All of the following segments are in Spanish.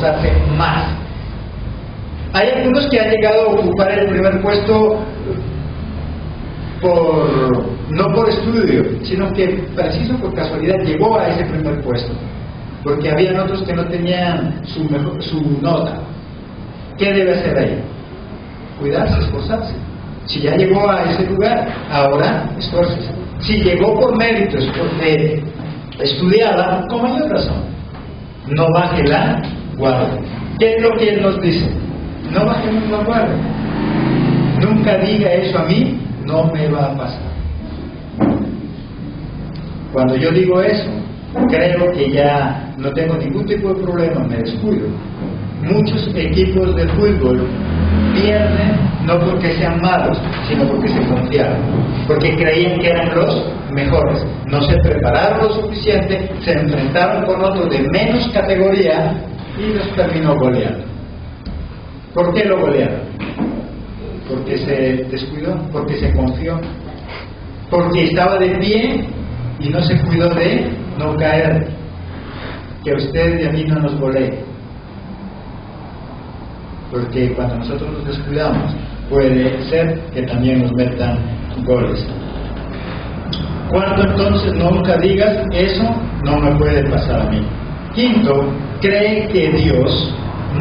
esforzarse más. Hay algunos que han llegado a ocupar el primer puesto no por estudio, sino que preciso por casualidad llegó a ese primer puesto, porque habían otros que no tenían su nota. ¿Qué debe hacer ahí? Cuidarse, esforzarse. Si ya llegó a ese lugar, ahora esfuércese. Si llegó por méritos, porque estudiaba, con mayor razón, no baje la guardia. ¿Qué es lo que él nos dice? No bajemos la guardia. Nunca diga eso a mí, no me va a pasar. Cuando yo digo eso, creo que ya no tengo ningún tipo de problema, me descuido. Muchos equipos de fútbol pierden no porque sean malos, sino porque se confiaron, porque creían que eran los mejores. No se prepararon lo suficiente, se enfrentaron con otros de menos categoría y los terminó goleando. ¿Por qué lo golearon? Porque se descuidó, porque se confió, porque estaba de pie y no se cuidó de no caer. Que a usted y a mí no nos golee, porque cuando nosotros nos descuidamos puede ser que también nos metan goles. Cuarto, entonces, nunca digas eso no me puede pasar a mí. Quinto, cree que Dios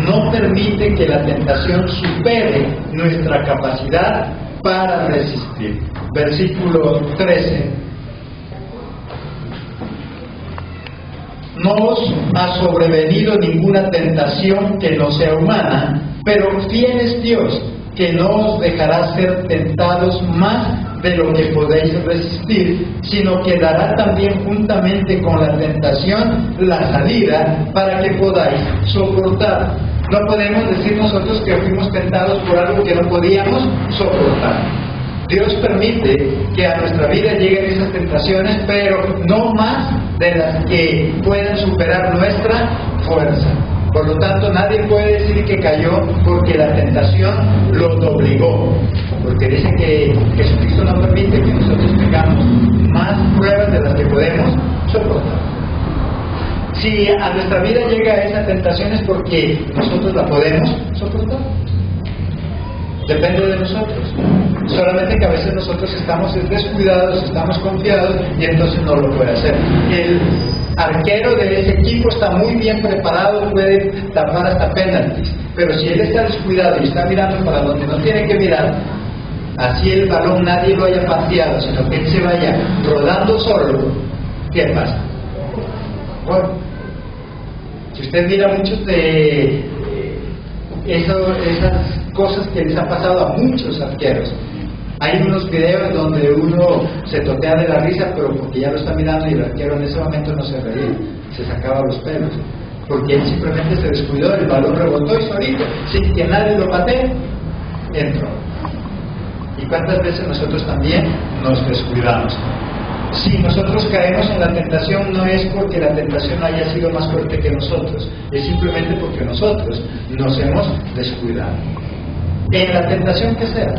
no permite que la tentación supere nuestra capacidad para resistir. Versículo 13. No os ha sobrevenido ninguna tentación que no sea humana, pero fiel es Dios, que no os dejará ser tentados más de lo que podéis resistir, sino que dará también juntamente con la tentación la salida para que podáis soportar. No podemos decir nosotros que fuimos tentados por algo que no podíamos soportar. Dios permite que a nuestra vida lleguen esas tentaciones, pero no más de las que puedan superar nuestra fuerza. Por lo tanto, nadie puede decir que cayó porque la tentación lo obligó, porque dice que Jesucristo no permite que nosotros tengamos más pruebas de las que podemos soportar. Si a nuestra vida llega esa tentación es porque nosotros la podemos soportar. Depende de nosotros. Solamente que a veces nosotros estamos descuidados, estamos confiados y entonces no lo puede hacer. El arquero de ese equipo está muy bien preparado, puede tapar hasta penaltis, pero si él está descuidado y está mirando para donde no tiene que mirar, así el balón nadie lo haya pateado, sino que él se vaya rodando solo, ¿qué pasa? Bueno, si usted mira muchos de esas cosas que les ha pasado a muchos arqueros, hay unos videos donde uno se totea de la risa, pero porque ya lo está mirando y el arquero en ese momento no se reía, se sacaba los pelos, porque él simplemente se descuidó, el balón rebotó y solito, sin que nadie lo patee, entró. ¿Y cuántas veces nosotros también nos descuidamos? Si nosotros caemos en la tentación, no es porque la tentación haya sido más fuerte que nosotros, es simplemente porque nosotros nos hemos descuidado. En la tentación que sea.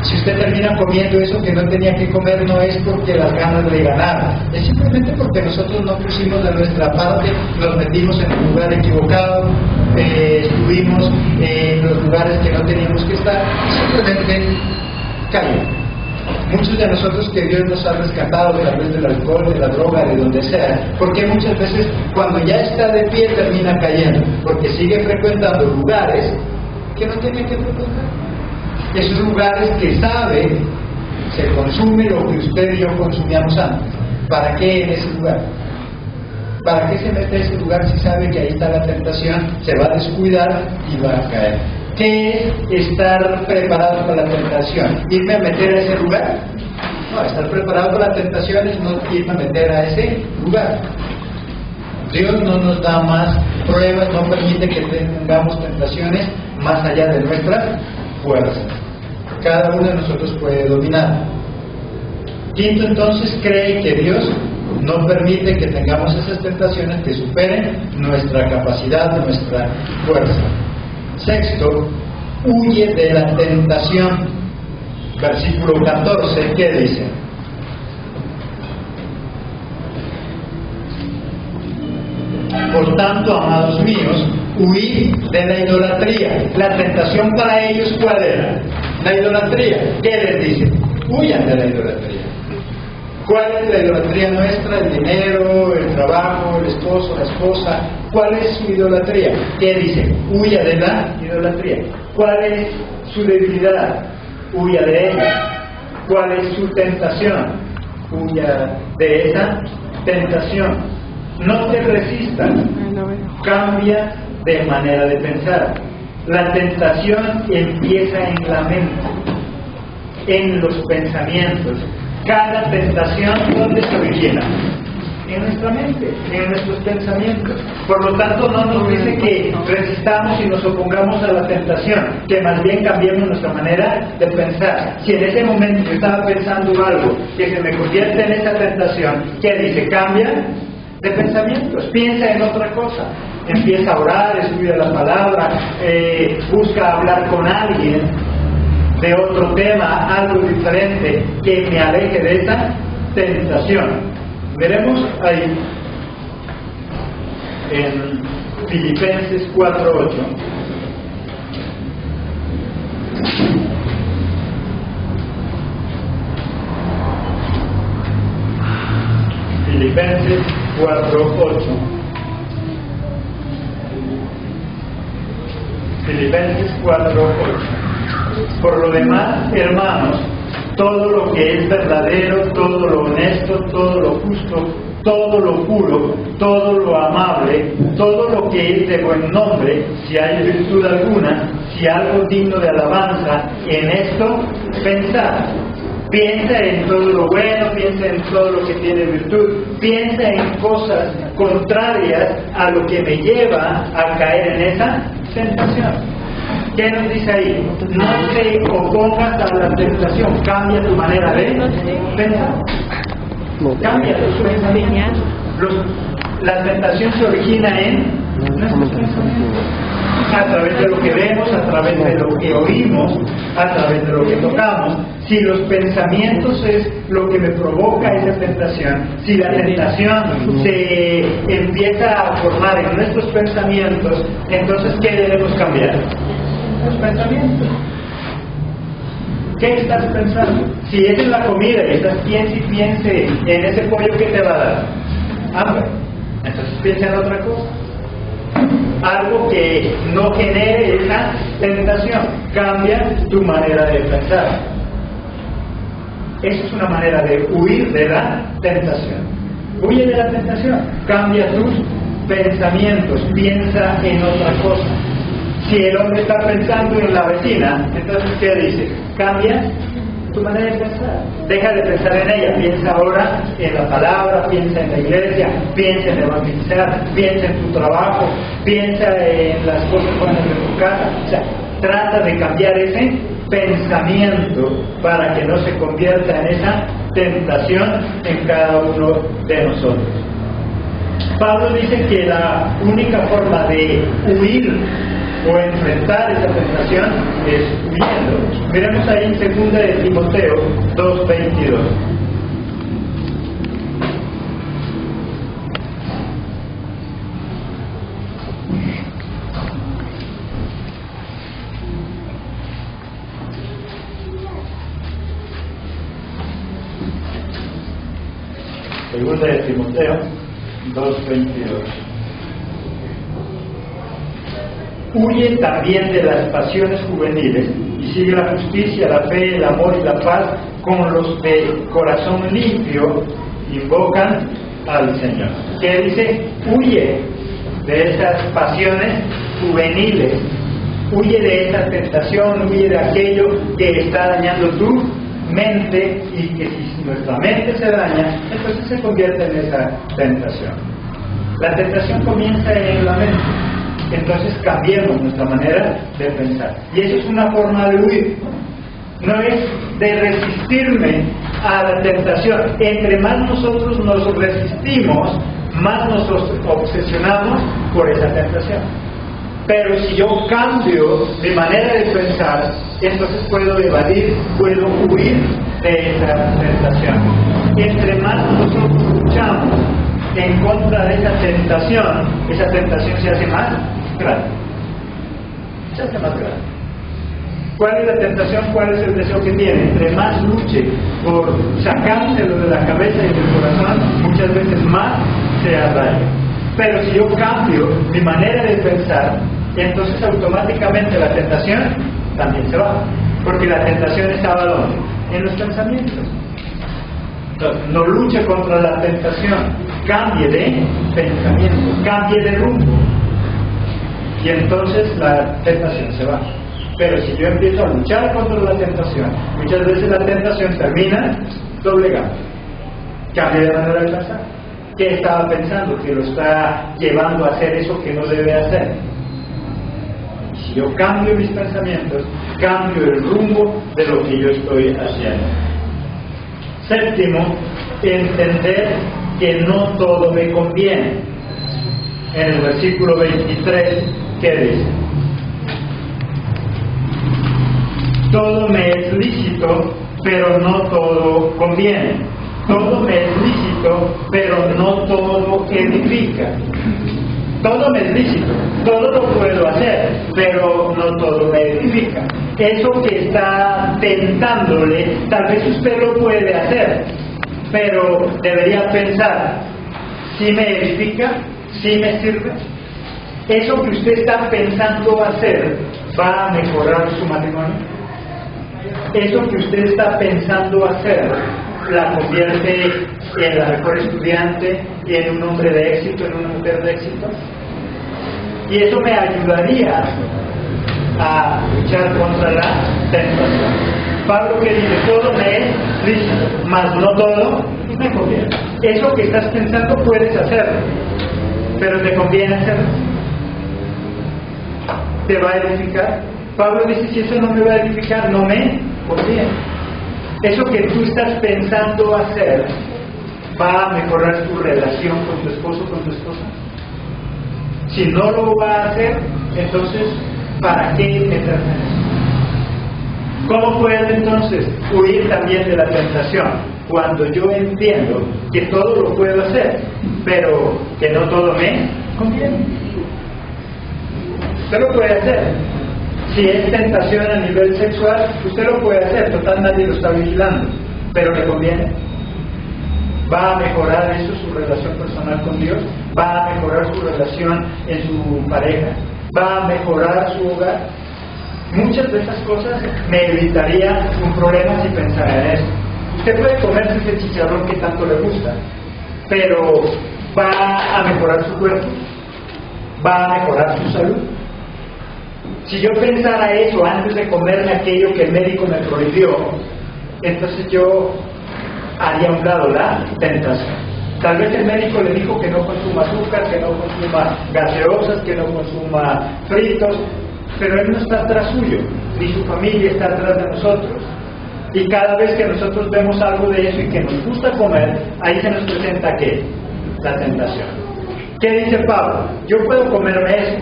Si usted termina comiendo eso que no tenía que comer, no es porque las ganas le ganaron, es simplemente porque nosotros no pusimos de nuestra parte, nos metimos en el lugar equivocado, estuvimos en los lugares que no teníamos que estar, simplemente cayó. Muchos de nosotros que Dios nos ha rescatado, tal vez del alcohol, de la droga, de donde sea, porque muchas veces cuando ya está de pie termina cayendo, porque sigue frecuentando lugares que no tiene que frecuentar. Esos lugares que sabe, se consume lo que usted y yo consumíamos antes. ¿Para qué en ese lugar? ¿Para qué se mete a ese lugar si sabe que ahí está la tentación? Se va a descuidar y va a caer. ¿Qué es estar preparado para la tentación? ¿Irme a meter a ese lugar? No, estar preparado para la tentación es no irme a meter a ese lugar. Dios no nos da más pruebas, no permite que tengamos tentaciones más allá de nuestra fuerza. Cada uno de nosotros puede dominar. Quinto, entonces, cree que Dios no permite que tengamos esas tentaciones que superen nuestra capacidad, nuestra fuerza. Sexto, huye de la tentación. Versículo 14, ¿qué dice? Por tanto, amados míos, huir de la idolatría. La tentación para ellos, ¿cuál era? La idolatría. ¿Qué les dice? Huyan de la idolatría. ¿Cuál es la idolatría nuestra? El dinero, el trabajo, el esposo, la esposa. ¿Cuál es su idolatría? ¿Qué dice? Huya de la idolatría. ¿Cuál es su debilidad? Huya de ella. ¿Cuál es su tentación? Huya de esa tentación. No te resistas. Cambia de manera de pensar. La tentación empieza en la mente, en los pensamientos. Cada tentación, ¿dónde se origina? En nuestra mente, en nuestros pensamientos. Por lo tanto, no nos dice que resistamos y nos opongamos a la tentación, que más bien cambiemos nuestra manera de pensar. Si en ese momento yo estaba pensando algo que se me convierte en esa tentación, ¿qué dice? Cambia de pensamientos, piensa en otra cosa. Empieza a orar, estudia la palabra, busca hablar con alguien de otro tema, algo diferente que me aleje de esa tentación. Veremos ahí en Filipenses 4:8. Filipenses 4:8. Filipenses 4:8. Por lo demás, hermanos, todo lo que es verdadero, todo lo honesto, todo lo justo, todo lo puro, todo lo amable, todo lo que es de buen nombre, si hay virtud alguna, si algo digno de alabanza, en esto pensad. Piensa en todo lo bueno, piensa en todo lo que tiene virtud, piensa en cosas contrarias a lo que me lleva a caer en esa tentación. ¿Qué nos dice ahí? No te opongas a la tentación, cambia tu manera de pensar. Cambia tus pensamientos. La tentación se origina en nuestros pensamientos. A través de lo que vemos, a través de lo que oímos, a través de lo que tocamos. Si los pensamientos es lo que me provoca esa tentación, si la tentación se empieza a formar en nuestros pensamientos, entonces ¿qué debemos cambiar? Los pensamientos. ¿Qué estás pensando? Si es en la comida y estás piense en ese pollo que te va a dar hambre, entonces piensa en otra cosa. Algo que no genere esa tentación. Cambia tu manera de pensar. Esa es una manera de huir de la tentación. Huye de la tentación. Cambia tus pensamientos. Piensa en otra cosa. Si el hombre está pensando en la vecina, entonces ¿qué dice? Cambia tu manera de pensar. Deja de pensar en ella. Piensa ahora en la palabra, piensa en la iglesia, piensa en evangelizar, piensa en tu trabajo, piensa en las cosas buenas de tu casa. O sea, trata de cambiar ese pensamiento para que no se convierta en esa tentación en cada uno de nosotros. Pablo dice que la única forma de huir o enfrentar esa tentación es huyendo. Miremos ahí en 2 de Timoteo 2:22. Segunda de Timoteo 2:22. Huye también de las pasiones juveniles y sigue la justicia, la fe, el amor y la paz con los de corazón limpio invocan al Señor. ¿Qué dice? Huye de esas pasiones juveniles, huye de esa tentación, huye de aquello que está dañando tu mente, y que si nuestra mente se daña, entonces se convierte en esa tentación. La tentación comienza en la mente. Entonces cambiemos nuestra manera de pensar. Y eso es una forma de huir. No es de resistirme a la tentación. Entre más nosotros nos resistimos, más nos obsesionamos por esa tentación. Pero si yo cambio mi manera de pensar, entonces puedo evadir, puedo huir de esa tentación. Entre más nosotros luchamos en contra de esa tentación se hace más grande. Se hace más grande. ¿Cuál es la tentación? ¿Cuál es el deseo que tiene? Entre más luche por sacárselo de la cabeza y del corazón, muchas veces más se arraiga. Pero si yo cambio mi manera de pensar, entonces automáticamente la tentación también se va. Porque la tentación estaba ¿dónde? En los pensamientos. Entonces, no luche contra la tentación, cambie de pensamiento, cambie de rumbo. Y entonces la tentación se va. Pero si yo empiezo a luchar contra la tentación, muchas veces la tentación termina doblegando. Cambia de manera de pensar. ¿Qué estaba pensando? Que lo está llevando a hacer eso que no debe hacer. Si yo cambio mis pensamientos, cambio el rumbo de lo que yo estoy haciendo. Séptimo, entender que no todo me conviene. En el versículo 23, ¿qué dice? Todo me es lícito, pero no todo conviene. Todo me es lícito, pero no todo edifica. Todo me es lícito, todo lo puedo hacer, pero no todo me edifica. Eso que está tentándole, tal vez usted lo puede hacer, pero debería pensar, ¿sí me edifica? ¿Sí me sirve? Eso que usted está pensando hacer, ¿va a mejorar su matrimonio? Eso que usted está pensando hacer, la convierte en la mejor estudiante, en un hombre de éxito, en una mujer de éxito. Y eso me ayudaría a luchar contra la tentación. Pablo que dice, todo me es lícito, mas no todo me conviene. Eso que estás pensando puedes hacerlo, pero te conviene hacerlo. ¿Te va a edificar? Pablo dice, si eso no me va a edificar, no me conviene. Eso que tú estás pensando hacer, ¿va a mejorar tu relación con tu esposo, con tu esposa? Si no lo va a hacer, entonces, ¿para qué meterse en eso? ¿Cómo puedo entonces huir también de la tentación? Cuando yo entiendo que todo lo puedo hacer, pero que no todo me conviene. Usted lo puede hacer. Si es tentación a nivel sexual, usted lo puede hacer, total nadie lo está vigilando, pero ¿le conviene? ¿Va a mejorar eso su relación personal con Dios? ¿Va a mejorar su relación en su pareja? ¿Va a mejorar su hogar? Muchas de esas cosas me evitaría un problema si pensara en eso. Usted puede comerse ese chicharrón que tanto le gusta, pero ¿va a mejorar su cuerpo? ¿Va a mejorar su salud? Si yo pensara eso antes de comerme aquello que el médico me prohibió, entonces yo haría a un lado la tentación. Tal vez el médico le dijo que no consuma azúcar, que no consuma gaseosas, que no consuma fritos, pero él no está atrás suyo, ni su familia está atrás de nosotros. Y cada vez que nosotros vemos algo de eso y que nos gusta comer, ahí se nos presenta ¿qué? La tentación. ¿Qué dice Pablo? Yo puedo comerme eso,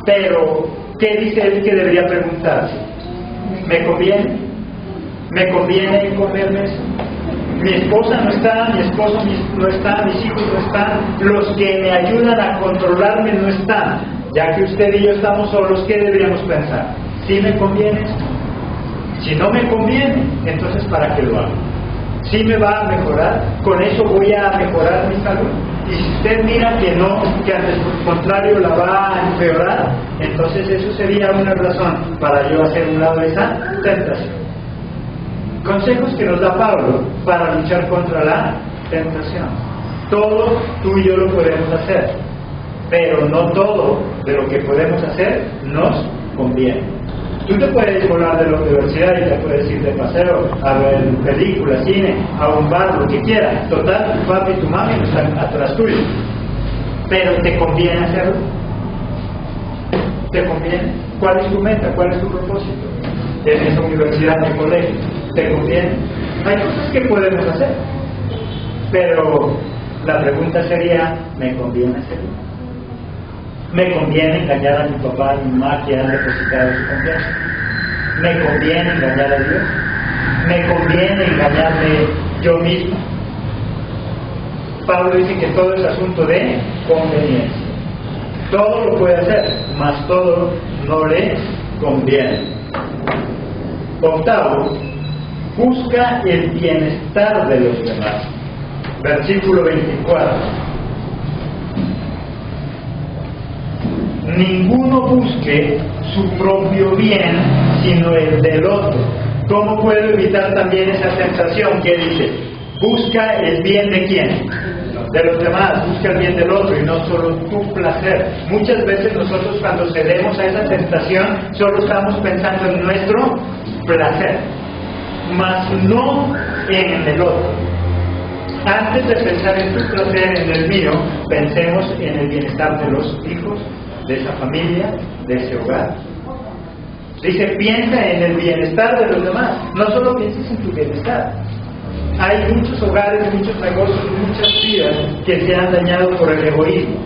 pero ¿qué dice él que debería preguntarse? ¿Me conviene? ¿Me conviene comerme eso? Mi esposa no está, mi esposo no está, mis hijos no están, los que me ayudan a controlarme no están. Ya que usted y yo estamos solos, ¿qué deberíamos pensar? ¿Sí me conviene esto? Si no me conviene, entonces ¿para qué lo hago? ¿Sí me va a mejorar? ¿Con eso voy a mejorar mi salud? Y si usted mira que no, que al contrario la va a empeorar, entonces eso sería una razón para yo hacer un lado esa tentación. Consejos que nos da Pablo para luchar contra la tentación. Todo tú y yo lo podemos hacer, pero no todo de lo que podemos hacer nos conviene. Tú te puedes volar de la universidad y te puedes ir de paseo a ver películas, cine, a un bar, lo que quieras. Total, tu papi y tu mami no están atrás tuyo. Pero ¿te conviene hacerlo? ¿Te conviene? ¿Cuál es tu meta? ¿Cuál es tu propósito en esa universidad, en el colegio? ¿Te conviene? Hay cosas que podemos hacer, pero la pregunta sería, ¿me conviene hacerlo? ¿Me conviene engañar a mi papá y mi mamá que han depositado su confianza? ¿Me conviene engañar a Dios? ¿Me conviene engañarme yo mismo? Pablo dice que todo es asunto de conveniencia. Todo lo puede hacer, mas todo no le conviene. Octavo, busca el bienestar de los demás. Versículo 24. Ninguno busque su propio bien, sino el del otro. ¿Cómo puedo evitar también esa tentación que dice? Busca el bien de quién, de los demás, busca el bien del otro y no solo tu placer. Muchas veces nosotros cuando cedemos a esa tentación solo estamos pensando en nuestro placer, mas no en el otro. Antes de pensar en tu placer, en el mío, pensemos en el bienestar de los hijos, de esa familia, de ese hogar. Dice, piensa en el bienestar de los demás, no solo pienses en tu bienestar. Hay muchos hogares, muchos negocios, muchas vidas que se han dañado por el egoísmo,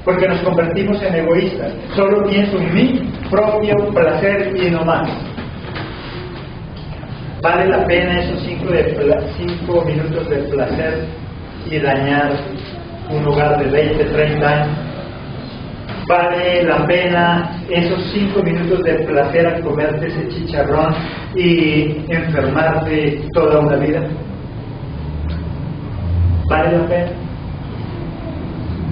porque nos convertimos en egoístas. Solo pienso en mi propio placer y no más. ¿Vale la pena esos 5 minutos de placer y dañar un hogar de 20, 30 años? ¿Vale la pena esos 5 minutos de placer al comerte ese chicharrón y enfermarte toda una vida? ¿Vale la pena?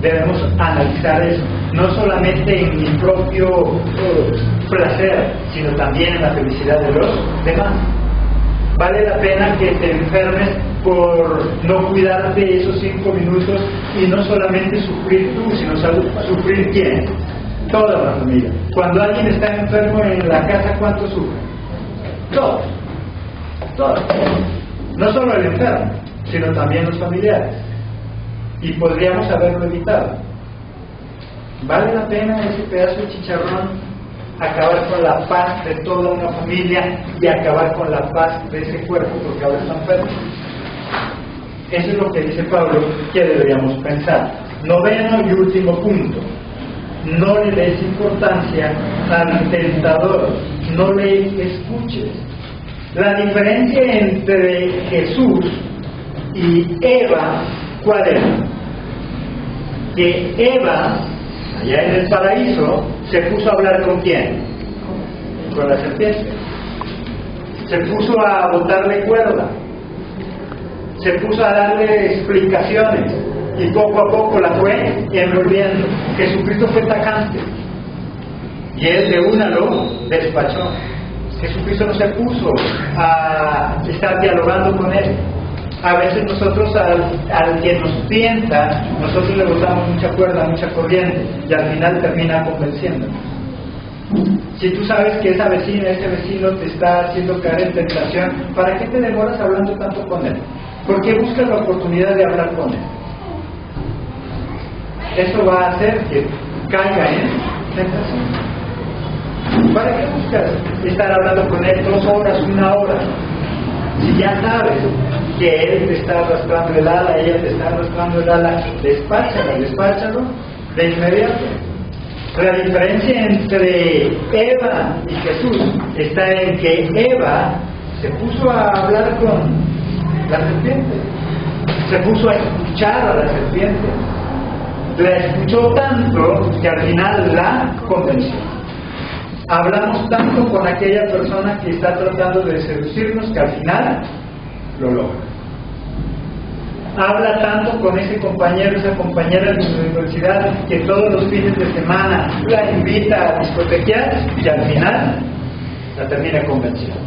Debemos analizar eso, no solamente en mi propio placer, sino también en la felicidad de los demás. ¿Vale la pena que te enfermes por no cuidarte esos 5 minutos y no solamente sufrir tú, sino sufrir quién? Toda la familia. Cuando alguien está enfermo en la casa, ¿cuánto sufre? Todos. Todos. No solo el enfermo, sino también los familiares. Y podríamos haberlo evitado. ¿Vale la pena ese pedazo de chicharrón acabar con la paz de toda una familia y acabar con la paz de ese cuerpo porque ahora está enfermo? Eso es lo que dice Pablo que deberíamos pensar. Noveno y último punto: no le des importancia al tentador, no le escuches. La diferencia entre Jesús y Eva, ¿cuál era? Que Eva, allá en el paraíso, se puso a hablar ¿con quién? Con la serpiente. Se puso a botarle cuerda. Se puso a darle explicaciones. Y poco a poco la fue envolviendo. Jesucristo fue tajante. Y él de una lo despachó. Jesucristo no se puso a estar dialogando con él. A veces nosotros al que nos tienta, nosotros le botamos mucha cuerda, mucha corriente, y al final termina convenciéndonos. Si tú sabes que esa vecina, ese vecino te está haciendo caer en tentación, ¿para qué te demoras hablando tanto con él? ¿Por qué buscas la oportunidad de hablar con él? Eso va a hacer que caiga en tentación. ¿Para qué buscas estar hablando con él 2 horas, 1 hora? Si ya sabes que él te está arrastrando el ala, ella te está arrastrando el ala, despáchalo de inmediato. La diferencia entre Eva y Jesús está en que Eva se puso a hablar con la serpiente, se puso a escuchar a la serpiente, la escuchó tanto que al final la convenció. Hablamos tanto con aquella persona que está tratando de seducirnos que al final lo logra. Habla tanto con ese compañero, esa compañera de la universidad que todos los fines de semana la invita a discotequear y al final la termina convenciendo.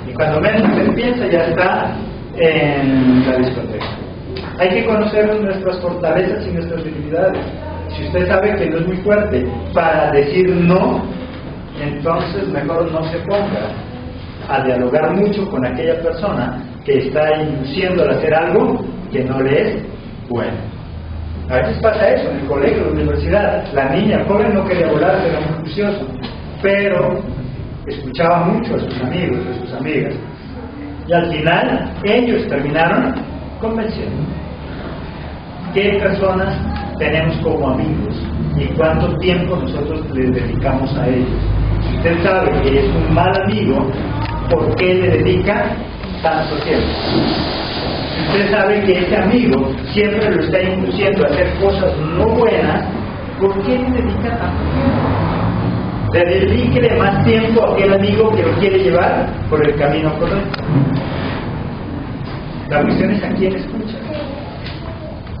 Y cuando menos se piensa ya está en la discoteca. Hay que conocer nuestras fortalezas y nuestras debilidades. Si usted sabe que no es muy fuerte para decir no, entonces mejor no se ponga a dialogar mucho con aquella persona que está induciéndola a hacer algo que no le es bueno. A veces pasa eso en el colegio, en la universidad. La niña joven no quería volar, era muy juicioso, pero escuchaba mucho a sus amigos, a sus amigas, y al final ellos terminaron convenciendo. ¿Qué personas tenemos como amigos y cuánto tiempo nosotros les dedicamos a ellos? Si usted sabe que es un mal amigo, ¿por qué le dedica tanto tiempo? Si usted sabe que ese amigo siempre lo está induciendo a hacer cosas no buenas, ¿por qué le dedica tanto tiempo? Dedíquele más tiempo a aquel amigo que lo quiere llevar por el camino correcto. La cuestión es a quién escucha.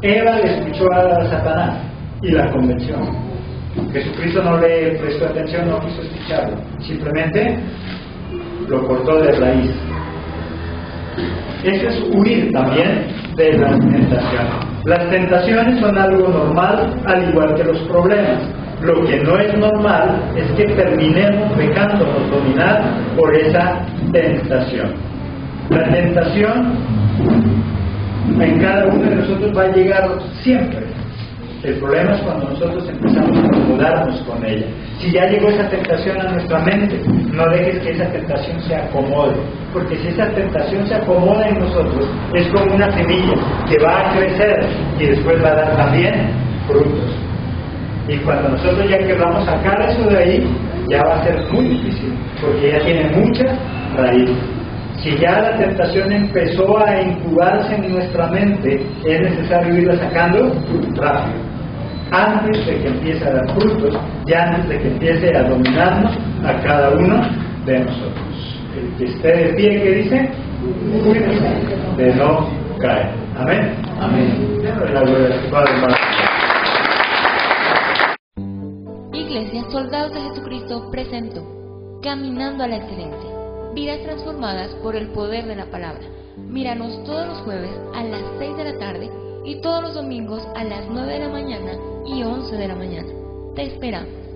Eva le escuchó a Satanás y la convenció. Jesucristo no le prestó atención, no quiso escucharlo, simplemente lo cortó de raíz. Eso es huir también de las tentaciones. Las tentaciones son algo normal, al igual que los problemas. Lo que no es normal es que terminemos dejándonos dominar por esa tentación. La tentación en cada uno de nosotros va a llegar siempre. El problema es cuando nosotros empezamos a acomodarnos con ella. Si ya llegó esa tentación a nuestra mente, no dejes que esa tentación se acomode, porque si esa tentación se acomoda en nosotros, es como una semilla que va a crecer y después va a dar también frutos. Y cuando nosotros ya queramos sacar eso de ahí, ya va a ser muy difícil, porque ya tiene mucha raíz. Si ya la tentación empezó a incubarse en nuestra mente, es necesario irla sacando rápido, antes de que empiece a dar frutos y antes de que empiece a dominarnos a cada uno de nosotros. El que esté de pie, ¿qué dice? Cuídese de no caer. Amén. Amén. La gloria al Padre, Iglesia Soldados de Jesucristo presentó Caminando a la Excelencia, vidas transformadas por el poder de la palabra. Míranos todos los jueves a las 6 de la tarde y todos los domingos a las 9 de la mañana y 11 de la mañana. Te esperamos.